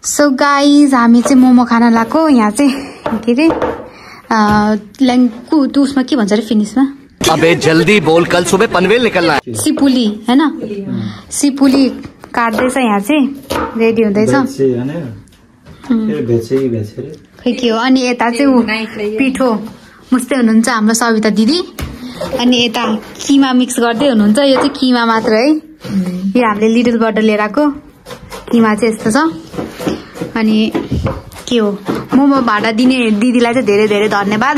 So guys हामी चाहिँ मोमो खान लाग्यो यहाँ चाहिँ के रे ल्याङ्कु उसमा के भन्छ अरे फिनिसमा अबे जल्दी बोल कल सुबह पनवेल निकलना है सिपुली हैन सिपुली काट्दैछ यहाँ चाहिँ रेडी हुँदैछ खै के हो अनि यता चाहिँ पिठो मुस्दै हुनुहुन्छ हाम्रो सविता दिदी अनि यता किमा मिक्स गर्दै हुनुहुन्छ यो चाहिँ किमा मात्र है यो हामीले लिडलबाट लिएर आएको किमा चाहिँ यस्तो छ अनि के हो मोमो भाडा दिने दिदीलाई चाहिँ धेरै धेरै धन्यवाद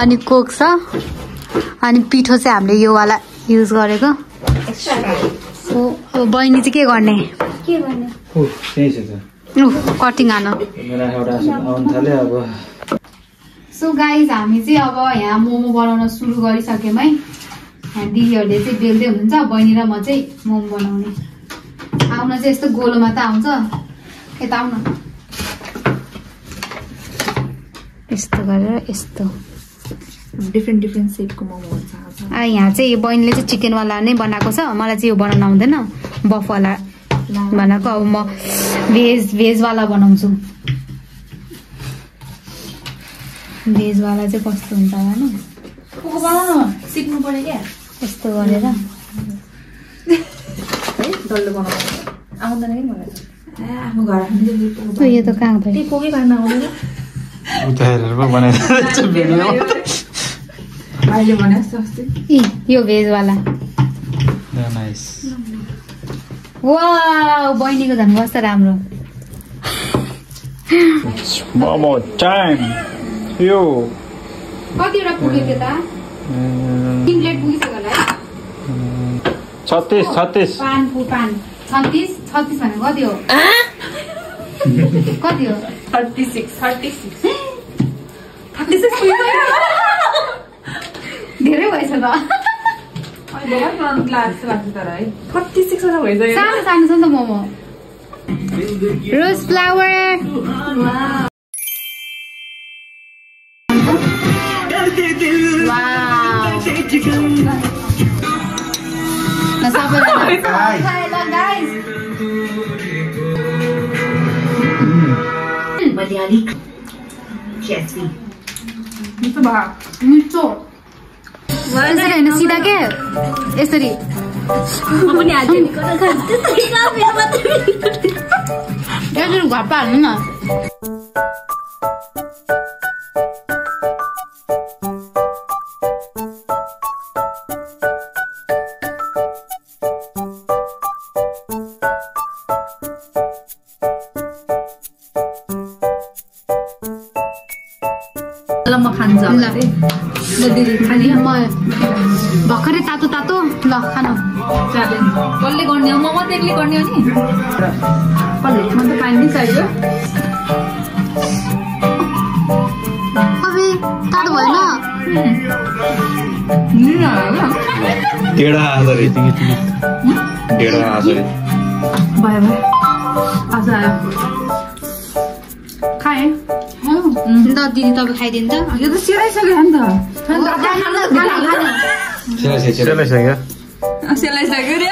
अनि कोक छ अनि पिठो चाहिँ हामीले यो वाला युज गरेको अब बहिनी चाहिँ के गर्ने कटिङ हान सो गाइज हामी चाहिँ अब यहाँ मोमो बनाउन सुरु गरिसक्यौँ है यहाँ दिदीहरूले चाहिँ बेल्दै हुनुहुन्छ बहिनी र म चाहिँ मोमो बनाउने आउन चाहिँ यस्तो गोलोमा त आउँछ यता आउन यस्तो गरेर यस्तो डिफ्रेन्ट सेपको मोमो हुन्छ यहाँ चाहिँ यो बहिनीले चाहिँ चिकनवाला नै बनाएको छ मलाई चाहिँ यो बनाउन आउँदैन बफवाला बनाएको अब म भेजवाला बनाउँछु भेजवाला चाहिँ कस्तो हुन्छ होला नि सिक्नु पर्यो क्या यस्तो गरेर डल्लो बनाउनु आउँदैन कि मलाई आफ्नो घर यो त कहाँ भयो पोकै पार्न आउँदैन अहिले भने यो भेजवाला वाउ बहिनीको झन् कस्तो राम्रो मोमो टाइम यो कतिवटा पुग्यो त्यो त 3 प्लेट पुगिसक्यो होला 36 36 भनेको कति हो कति हो 36 धेरै भएछ त सानो सानो छ नि त मोमो रोज फ्लावर मलयाली कैसी मिठो यसरी होइन सिधा के यसरी यसरी घप्पा हाल्नु न म खान्छ खालि म भर्खरै तातो तातो ल खानु कसले गर्ने हो म मात्रै गर्ने हो नि कसले म त पानी दिइसक्यो अबे तातो भएन डेढा आजरी भयो आज आयो खाएँ ल दिदी तपाईँ खाइदिनु त यो त सेलाइसक्यो नि त सेलाइसक्यो रे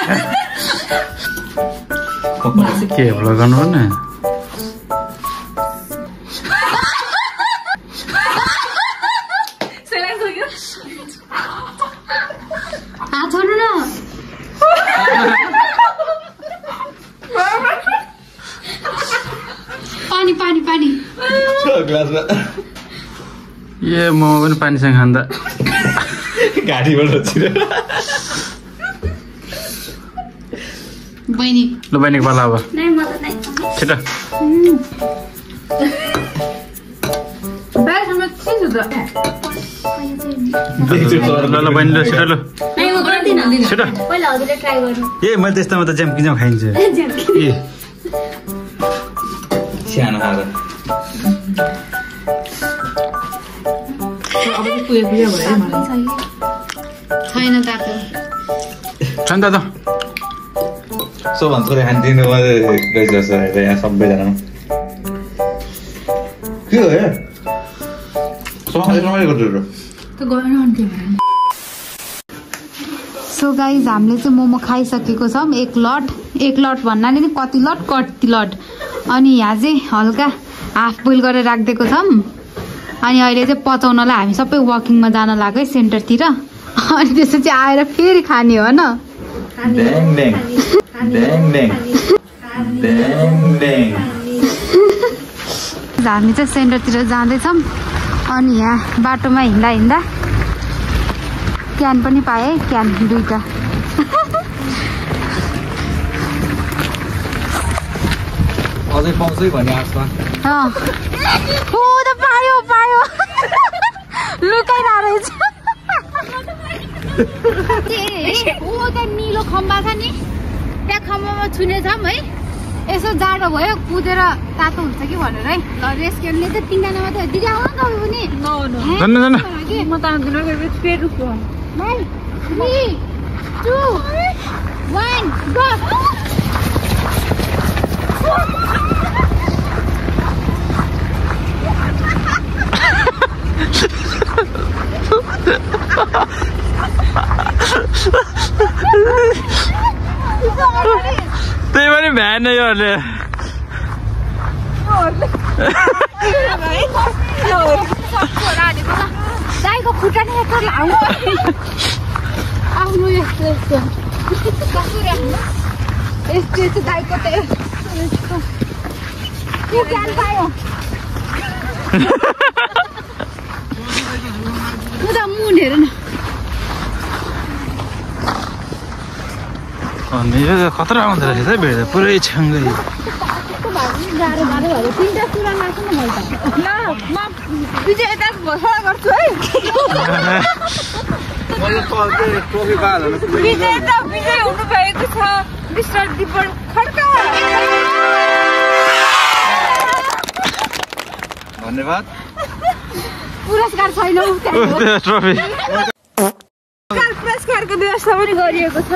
के भ्लग गर्नु पर्ने सेलाइसक्यो हात छोड्नु न पानी पानी पानी ए मोमो पनि पानीसँग खाँदा घाँटीबाट छिरेर बहिनी ल बहिनीको पाला अब छिटो ल बहिनी ल छिटो ल छिटो ए मैले त्यस्तोमा त ज्याम्किजाम खाइन्छ ए सानो खाएर छैन तातो छैन त सो भन्छु खान्दिनु गइस जस्तो यहाँ सबैजना के हो यार रमाइलो गर्छु सो गाइज हामीले चाहिँ मोमो खाइसकेको छौँ एक लट एक लट भन्नाले नि कति लट अनि यहाँ चाहिँ हल्का हाफ बोइल गरेर राखिदिएको छौँ अनि अहिले चाहिँ पचाउनलाई हामी सबै वकिङमा जान लाग्यो सेन्टरतिर अनि त्यसपछि आएर फेरि खाने हो न हामी चाहिँ सेन्टरतिर जाँदैछौँ अनि यहाँ बाटोमा हिँड्दा क्यान पनि पाएँ क्यान 2टा अझै पाउँछै भन्ने आशमा पायो लुकाइरहेको रहेछ निलो खम्बा छ नि त्यहाँ खम्बामा छुनेछौँ है यसो जाडो भयो कुदेर तातो हुन्छ कि भनेर है ल रेस्क्युले चाहिँ 3 जना मात्रै दिदी आउनु न तपाईँ पनि म त पेट रुख्छु 9 3 2 1 गो त्यही पनि भ्यान योहरूले दाइको खुट्टा नै एक लाउनु आउनु यस्तो यस्तो दाइको त क्यान पायो उता मुन हेर न खतरा आउँदो रहेछ है भिड पुरै छाङ्गै गाह्रो भयो 3टा कुरा मासु न मैले ल म विजय यता घोषणा गर्छु है विजय हुनु भएको छ मिस्टर दीपक खड्का धन्यवाद पुरस्कार छैन ट्रफी पुरस्कारको व्यवस्था पनि गरिएको छ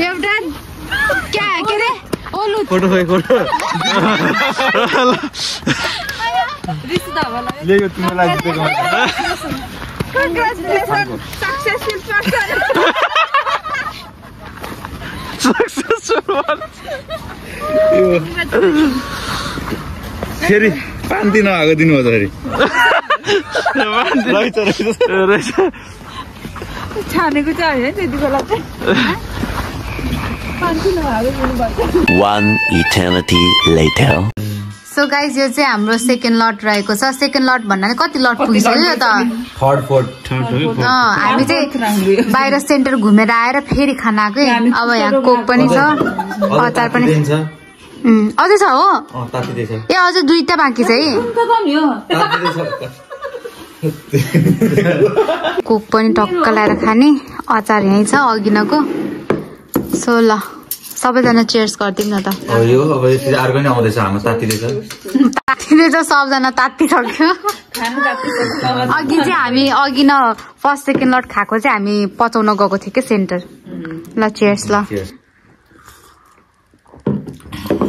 एउटा के रे ओलु फोटो रिस्ता होला लेको तिमीलाई जितेको कङ्ग्रेचुलेसन सक्सेसफुल पर्सन फेरि पान्ती नआएको दिनुहुन्छ फेरि छानेको चाहिँ होइन त्यति बेला चाहिँ One eternity later. So guys यो चाहिँ हाम्रो सेकेन्ड लट रहेको छ सेकेन्ड लट भन्नाले कति लट पुगिसक्यो यो त हामी चाहिँ बाहिर सेन्टर घुमेर आएर फेरि खाना आएको अब यहाँ कोक पनि छ अचार पनि अझै छ हो ए अझै 2टा बाँकी छ है कोक पनि टक्क लाएर खाने अचार यहीँ छ अघिनको सो ल सबैजना चेयर्स गरिदिउँ न त तातिँदैछ सबजना तातिसक्यो अघि चाहिँ हामी अघि न फर्स्ट सेकेन्ड लट खाएको चाहिँ हामी पचाउन गएको थियो क्या सेन्टर ल चेयर्स ल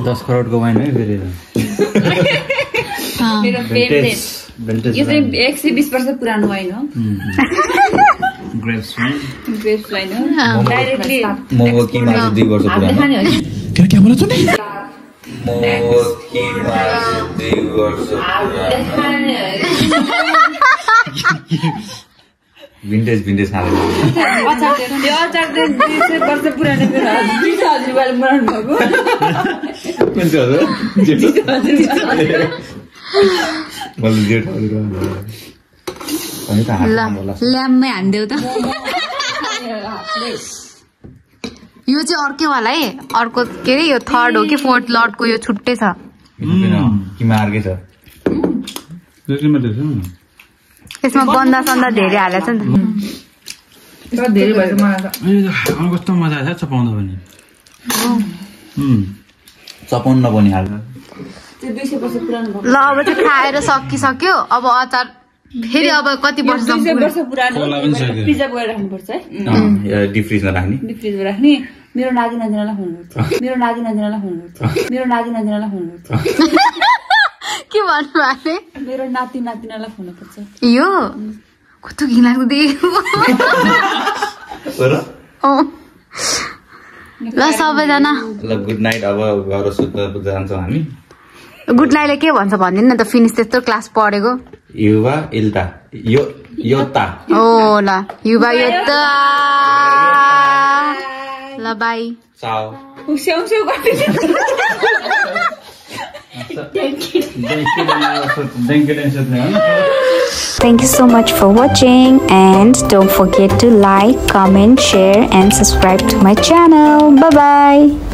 10 करोडको वाइन है फेरि मेरो फेभरेट यो चाहिँ 120 वर्ष पुरानो वाइन हो ग्रेप्स वाइन हो डाइरेक्टली मोमो किमा 2 वर्ष पुरानो क्या बोला तूने मोमो किमा 2 वर्ष विन्टेज खाले अचार 2 वर्ष पुरानो मेरो हजुरबाले बनाउनु भएको कुन चाहिँ मैले जेठ ल्याम्मै हान्देऊ त यो चाहिँ अर्कैवाला है अर्को के अरे यो थर्ड हो कि फोर्थ लटको यो छुट्टै छ किमा अर्कै छ यसमा बन्दा सन्दा धेरै हालेछ नि त धेरै भएर मलाई कस्तो मजा आएछ चपाउँदा पनि चपाउन पनि हाल्छ 200 वर्ष पुरानो ल अब चाहिँ खाएर सकिसक्यो अब अचार फेरि अब कति वर्षसम्म 200 वर्ष पुरानो प्रिजर्भ गरेर राख्नुपर्छ है डिप फ्रिजमा राख्ने डिप फ्रिजमा राख्ने मेरो नाति नातिनालाई हुनुपर्छ के भन्नु भने मेरो नाति नातिनालाई हुनुपर्छ यो कस्तो घिनलाग्दो देखेको ल सबैजना ल गुड नाइट अब घर सुत्न जान्छौँ हामी गुड नाइटले के भन्छ भनिदिनु न त फिनिस त्यस्तो क्लास पढेको युवा इल्ता योता ओ ल युवा योता ल बाई चाओ Thank you so much for watching, and don't forget to like, comment, share and subscribe to my channel. Bye bye.